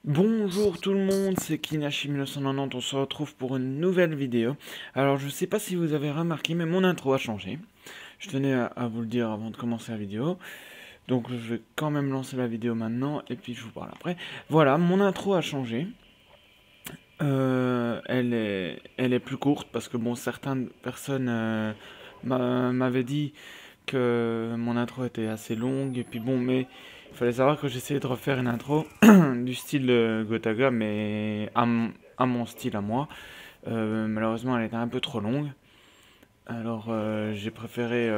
Bonjour tout le monde, c'est Kinashi1990, on se retrouve pour une nouvelle vidéo. Alors je sais pas si vous avez remarqué, mais mon intro a changé. Je tenais à vous le dire avant de commencer la vidéo. Donc je vais quand même lancer la vidéo maintenant, et puis je vous parle après. Voilà, mon intro a changé. Elle est plus courte, parce que bon, certaines personnes m'avaient dit que mon intro était assez longue, et puis bon, mais il fallait savoir que j'essayais de refaire une intro du style Gotaga, mais à mon style à moi. Malheureusement, elle était un peu trop longue. Alors j'ai préféré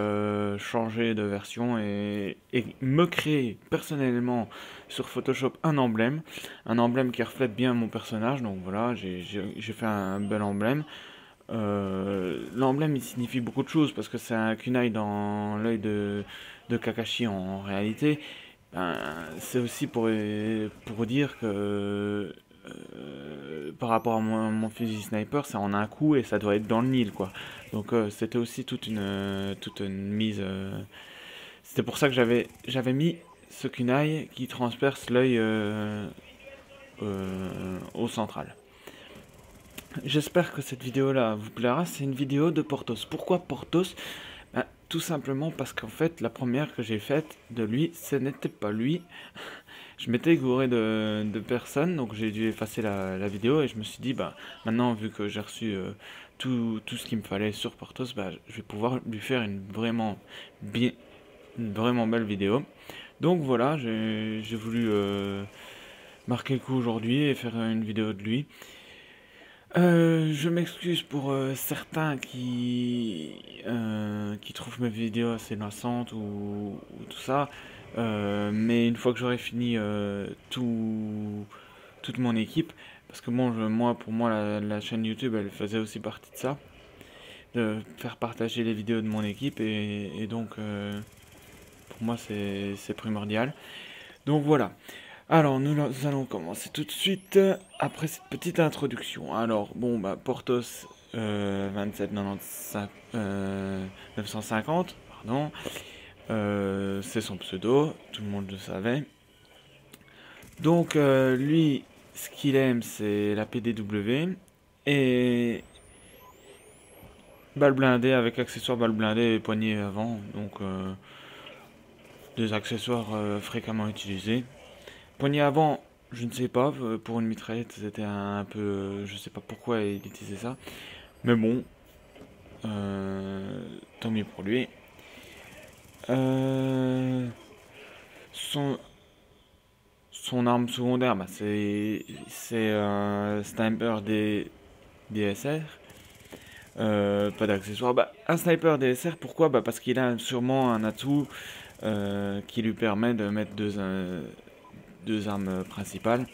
changer de version et me créer personnellement sur Photoshop un emblème qui reflète bien mon personnage. Donc voilà, j'ai fait un bel emblème. L'emblème il signifie beaucoup de choses parce que c'est un kunai dans l'œil de Kakashi en réalité. Ben, c'est aussi pour dire que par rapport à mon fusil sniper, ça en a un coup et ça doit être dans le Nil quoi. Donc c'était aussi toute une mise. C'était pour ça que j'avais mis ce kunai qui transperce l'œil au central. J'espère que cette vidéo-là vous plaira. C'est une vidéo de Porthos. Pourquoi Porthos? Ben, tout simplement parce qu'en fait, la première que j'ai faite de lui, ce n'était pas lui. Je m'étais gouré de personnes, donc j'ai dû effacer la vidéo et je me suis dit, bah, maintenant, vu que j'ai reçu tout ce qu'il me fallait sur Porthos, bah, je vais pouvoir lui faire bien, une vraiment belle vidéo. Donc voilà, j'ai voulu marquer le coup aujourd'hui et faire une vidéo de lui. Je m'excuse pour certains qui trouvent mes vidéos assez lassantes ou tout ça. Mais une fois que j'aurai fini toute mon équipe, parce que bon, pour moi, la chaîne YouTube, elle faisait aussi partie de ça, de faire partager les vidéos de mon équipe, et donc pour moi, c'est primordial. Donc voilà. Alors, nous allons commencer tout de suite après cette petite introduction. Alors, bon, bah, Porthos 2795, 950, pardon. C'est son pseudo, tout le monde le savait. Donc, lui, ce qu'il aime, c'est la PDW et balle blindée avec accessoires balle blindée et poignée avant. Donc, des accessoires fréquemment utilisés. Poignée avant, je ne sais pas, pour une mitraillette, c'était un peu. Je sais pas pourquoi il utilisait ça. Mais bon, tant mieux pour lui. Euh, son, son arme secondaire, bah, c'est un sniper DSR. Pas d'accessoires. Bah, un sniper DSR, pourquoi? Bah, parce qu'il a sûrement un atout qui lui permet de mettre deux armes principales.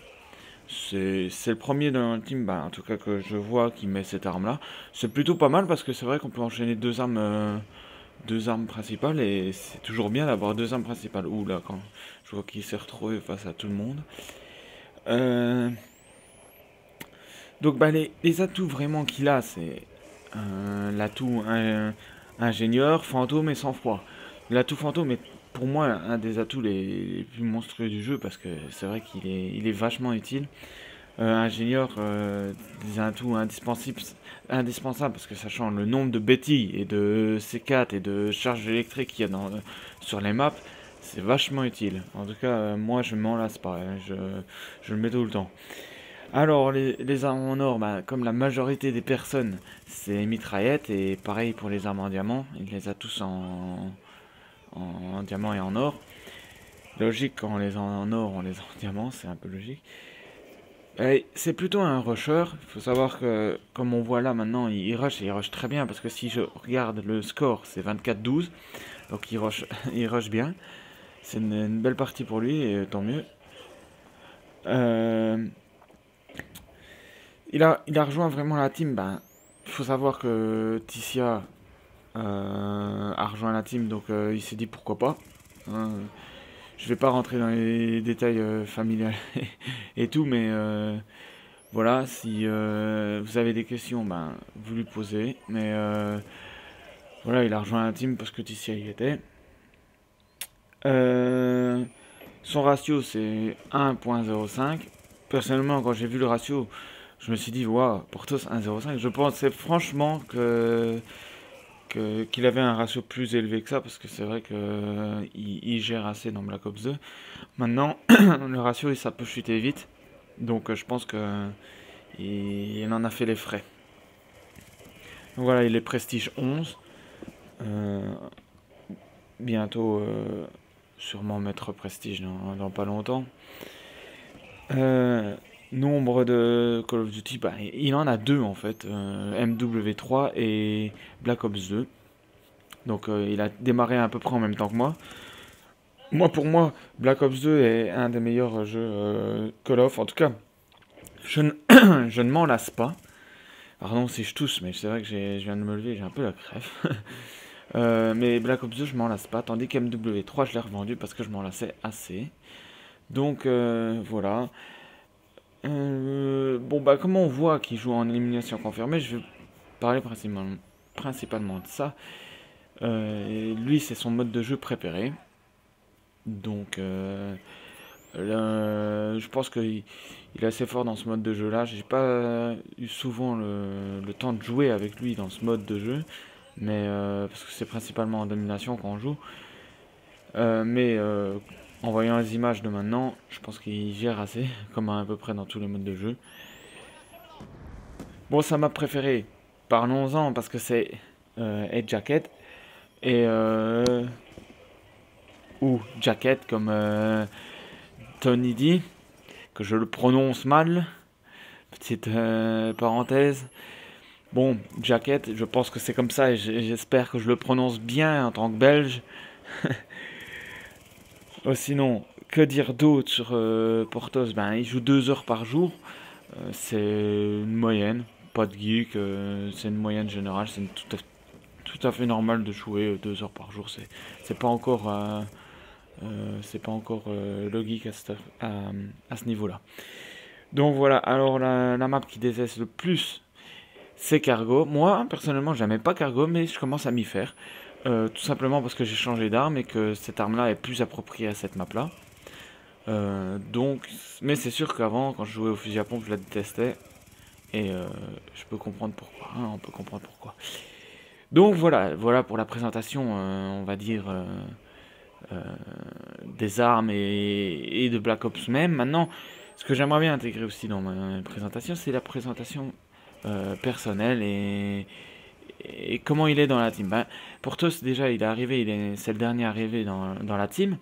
C'est le premier dans le team, bah, en tout cas que je vois, qui met cette arme-là. C'est plutôt pas mal parce que c'est vrai qu'on peut enchaîner deux armes principales et c'est toujours bien d'avoir deux armes principales. Ouh là, quand je vois qu'il s'est retrouvé face à tout le monde. Euh, donc bah, les atouts vraiment qu'il a, c'est l'atout ingénieur, fantôme et sang-froid. L'atout fantôme est pour moi un des atouts les plus monstrueux du jeu parce que c'est vrai il est vachement utile. Ingénieur, des atouts indispensables parce que sachant le nombre de bêtises et de C4 et de charges électriques qu'il y a sur les maps, c'est vachement utile. En tout cas, moi je m'en lasse pas, hein, je le mets tout le temps. Alors, les armes en or, bah, comme la majorité des personnes, c'est mitraillettes et pareil pour les armes en diamant, il les a tous en diamant et en or. Logique, quand on les a en or, on les a en diamant, c'est un peu logique. C'est plutôt un rusher. Il faut savoir que, comme on voit là maintenant, il rush et il rush très bien. Parce que si je regarde le score, c'est 24-12. Donc il rush, il rush bien. C'est une belle partie pour lui et tant mieux. Euh, il a rejoint vraiment la team. Ben, il faut savoir que Ticia a rejoint la team. Donc il s'est dit pourquoi pas. Hein. Je vais pas rentrer dans les détails familiales et tout, mais voilà, si vous avez des questions, ben, vous lui posez. Mais voilà, il a rejoint la team parce que Ticia y était. Euh, Son ratio, c'est 1.05. personnellement, quand j'ai vu le ratio, je me suis dit, waouh, Portos 1,05. Je pensais franchement qu'il avait un ratio plus élevé que ça, parce que c'est vrai qu'il gère assez dans Black Ops 2. Maintenant, le ratio, ça peut chuter vite. Donc je pense que il en a fait les frais. Donc voilà, il est prestige 11. Euh, bientôt, sûrement mettre prestige dans pas longtemps. Nombre de Call of Duty, bah, il en a deux en fait, MW3 et Black Ops 2. Donc il a démarré à peu près en même temps que moi. Pour moi, Black Ops 2 est un des meilleurs jeux Call of. En tout cas, je ne, je ne m'en lasse pas. Pardon si je tousse, mais c'est vrai que je viens de me lever, j'ai un peu la crève. Mais Black Ops 2, je m'en lasse pas. Tandis qu'MW3, je l'ai revendu parce que je m'en lassais assez. Donc voilà. Bon, bah, comment on voit qu'il joue en élimination confirmée, je vais parler principalement de ça. Lui, c'est son mode de jeu préféré. Donc, je pense qu'il est assez fort dans ce mode de jeu là. J'ai pas eu souvent le temps de jouer avec lui dans ce mode de jeu, mais parce que c'est principalement en domination qu'on joue. Mais en voyant les images de maintenant, je pense qu'il gère assez, comme à peu près dans tous les modes de jeu. Bon, sa map préférée, parlons-en parce que c'est Head Jacket et ou Jacket comme Tony dit, que je le prononce mal. Petite parenthèse. Bon, Jacket, je pense que c'est comme ça et j'espère que je le prononce bien en tant que Belge. Sinon, que dire d'autre sur Portos? Ben, il joue 2 heures par jour. C'est une moyenne, pas de geek, c'est une moyenne générale. C'est tout à fait normal de jouer 2 heures par jour. C'est pas encore, c'est pas encore le geek à ce niveau-là. Donc voilà, alors la map qui déteste le plus, c'est Cargo. Moi, personnellement, j'aimais pas Cargo, mais je commence à m'y faire. Tout simplement parce que j'ai changé d'arme et que cette arme-là est plus appropriée à cette map-là. Mais c'est sûr qu'avant, quand je jouais au fusil à pompe, je la détestais. Et je peux comprendre pourquoi. Hein, on peut comprendre pourquoi. Donc voilà pour la présentation, on va dire, des armes et de Black Ops même. Maintenant, ce que j'aimerais bien intégrer aussi dans ma présentation, c'est la présentation personnelle et comment il est dans la team. Ben, Portos, déjà, il est arrivé, c'est le dernier arrivé dans la team.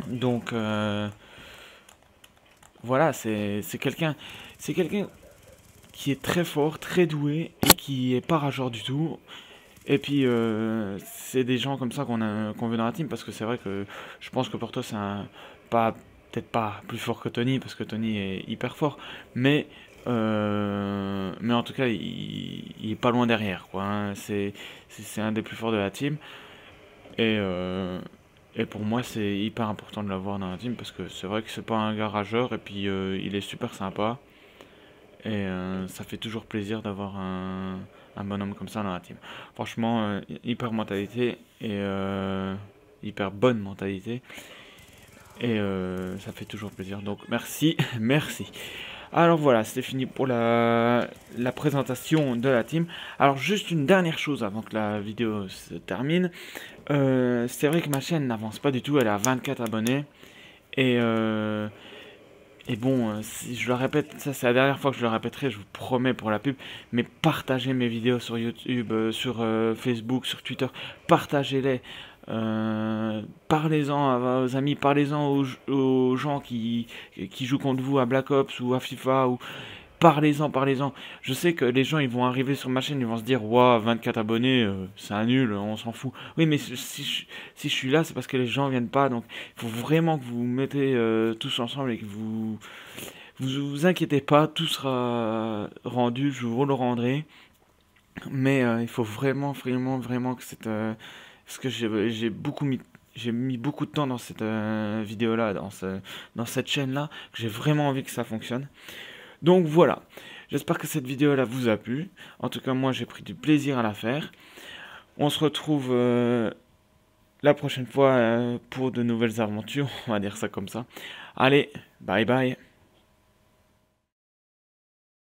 Donc, voilà, c'est quelqu'un qui est très fort, très doué et qui est pas rageur du tout. Et puis, c'est des gens comme ça qu'on veut dans la team parce que c'est vrai que je pense que Portos, c'est peut-être pas plus fort que Tony parce que Tony est hyper fort, mais en tout cas, il est pas loin derrière, quoi. Hein. C'est un des plus forts de la team. Et, pour moi, c'est hyper important de l'avoir dans la team parce que c'est vrai que c'est pas un gars rageur et puis il est super sympa. Et ça fait toujours plaisir d'avoir un bonhomme comme ça dans la team. Franchement, hyper mentalité et hyper bonne mentalité. Et ça fait toujours plaisir. Donc merci, merci. Alors voilà, c'était fini pour la présentation de la team. Alors juste une dernière chose avant que la vidéo se termine. C'est vrai que ma chaîne n'avance pas du tout, elle est à 24 abonnés. Et bon, si je le répète, ça c'est la dernière fois que je le répéterai, je vous promets pour la pub, mais partagez mes vidéos sur YouTube, sur Facebook, sur Twitter, partagez-les. Parlez-en à vos amis, parlez-en aux gens qui jouent contre vous à Black Ops ou à FIFA ou parlez-en. Je sais que les gens ils vont arriver sur ma chaîne, ils vont se dire waouh, 24 abonnés, c'est un nul, on s'en fout. Oui, mais si je suis là, c'est parce que les gens viennent pas, donc il faut vraiment que vous vous mettez tous ensemble et que vous inquiétez pas, tout sera rendu, je vous le rendrai. Mais il faut vraiment que cette parce que j'ai mis beaucoup de temps dans cette vidéo-là, dans cette chaîne-là, que j'ai vraiment envie que ça fonctionne. Donc voilà, j'espère que cette vidéo-là vous a plu. En tout cas, moi, j'ai pris du plaisir à la faire. On se retrouve la prochaine fois pour de nouvelles aventures, on va dire ça comme ça. Allez, bye bye.